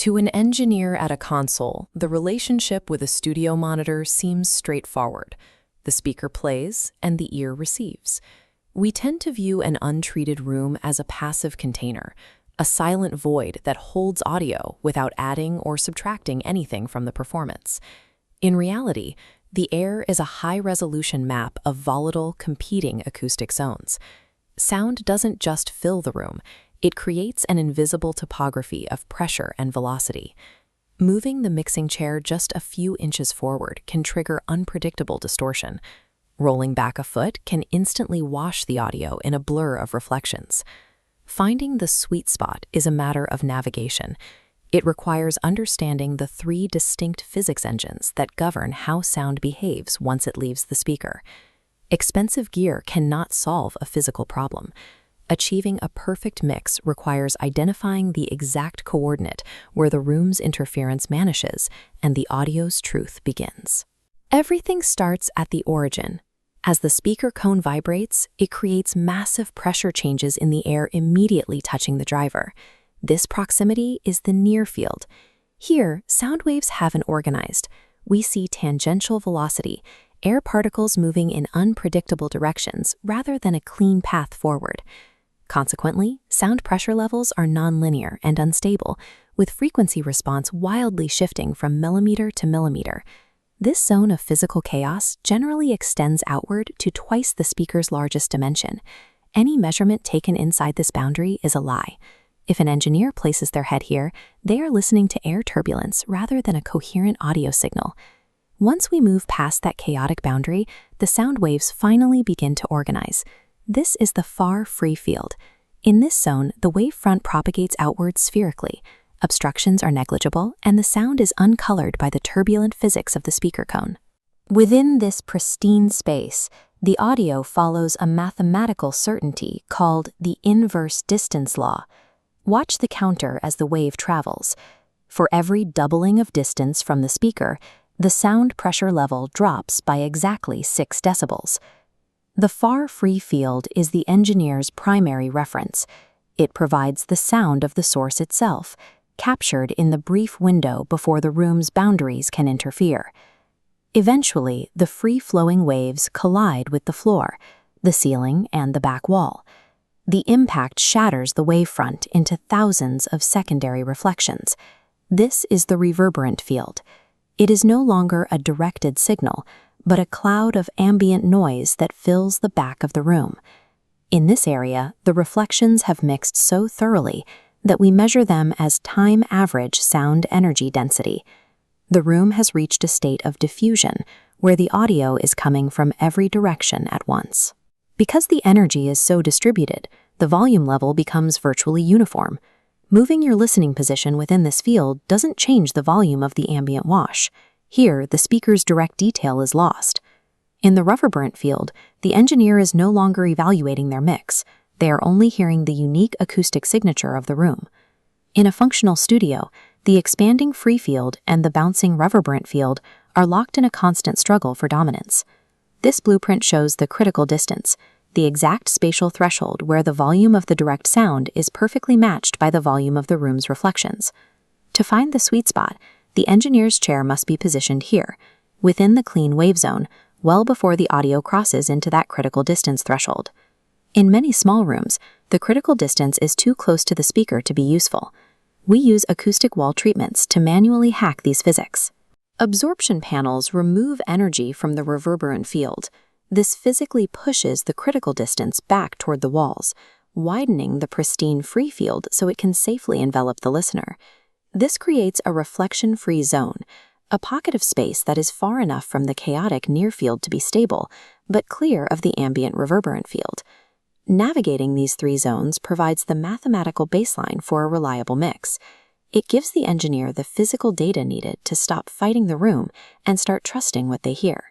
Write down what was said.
To an engineer at a console, the relationship with a studio monitor seems straightforward. The speaker plays, and the ear receives. We tend to view an untreated room as a passive container, a silent void that holds audio without adding or subtracting anything from the performance. In reality, the air is a high-resolution map of volatile, competing acoustic zones. Sound doesn't just fill the room, it creates an invisible topography of pressure and velocity. Moving the mixing chair just a few inches forward can trigger unpredictable distortion. Rolling back a foot can instantly wash the audio in a blur of reflections. Finding the sweet spot is a matter of navigation. It requires understanding the three distinct physics engines that govern how sound behaves once it leaves the speaker. Expensive gear cannot solve a physical problem. Achieving a perfect mix requires identifying the exact coordinate where the room's interference vanishes and the audio's truth begins. Everything starts at the origin. As the speaker cone vibrates, it creates massive pressure changes in the air immediately touching the driver. This proximity is the near field. Here, sound waves haven't organized. We see tangential velocity, air particles moving in unpredictable directions rather than a clean path forward. Consequently, sound pressure levels are nonlinear and unstable, with frequency response wildly shifting from millimeter to millimeter. This zone of physical chaos generally extends outward to twice the speaker's largest dimension. Any measurement taken inside this boundary is a lie. If an engineer places their head here, they are listening to air turbulence rather than a coherent audio signal. Once we move past that chaotic boundary, the sound waves finally begin to organize. This is the far free field. In this zone, the wavefront propagates outward spherically. Obstructions are negligible, and the sound is uncolored by the turbulent physics of the speaker cone. Within this pristine space, the audio follows a mathematical certainty called the inverse distance law. Watch the counter as the wave travels. For every doubling of distance from the speaker, the sound pressure level drops by exactly 6 decibels. The far free field is the engineer's primary reference. It provides the sound of the source itself, captured in the brief window before the room's boundaries can interfere. Eventually, the free-flowing waves collide with the floor, the ceiling, and the back wall. The impact shatters the wavefront into thousands of secondary reflections. This is the reverberant field. It is no longer a directed signal, but a cloud of ambient noise that fills the back of the room. In this area, the reflections have mixed so thoroughly that we measure them as time average sound energy density. The room has reached a state of diffusion, where the audio is coming from every direction at once. Because the energy is so distributed, the volume level becomes virtually uniform. Moving your listening position within this field doesn't change the volume of the ambient wash. Here, the speaker's direct detail is lost. In the reverberant field, the engineer is no longer evaluating their mix. They are only hearing the unique acoustic signature of the room. In a functional studio, the expanding free field and the bouncing reverberant field are locked in a constant struggle for dominance. This blueprint shows the critical distance, the exact spatial threshold where the volume of the direct sound is perfectly matched by the volume of the room's reflections. To find the sweet spot, the engineer's chair must be positioned here, within the clean wave zone, well before the audio crosses into that critical distance threshold. In many small rooms, the critical distance is too close to the speaker to be useful. We use acoustic wall treatments to manually hack these physics. Absorption panels remove energy from the reverberant field. This physically pushes the critical distance back toward the walls, widening the pristine free field so it can safely envelop the listener. This creates a reflection-free zone, a pocket of space that is far enough from the chaotic near field to be stable, but clear of the ambient reverberant field. Navigating these 3 zones provides the mathematical baseline for a reliable mix. It gives the engineer the physical data needed to stop fighting the room and start trusting what they hear.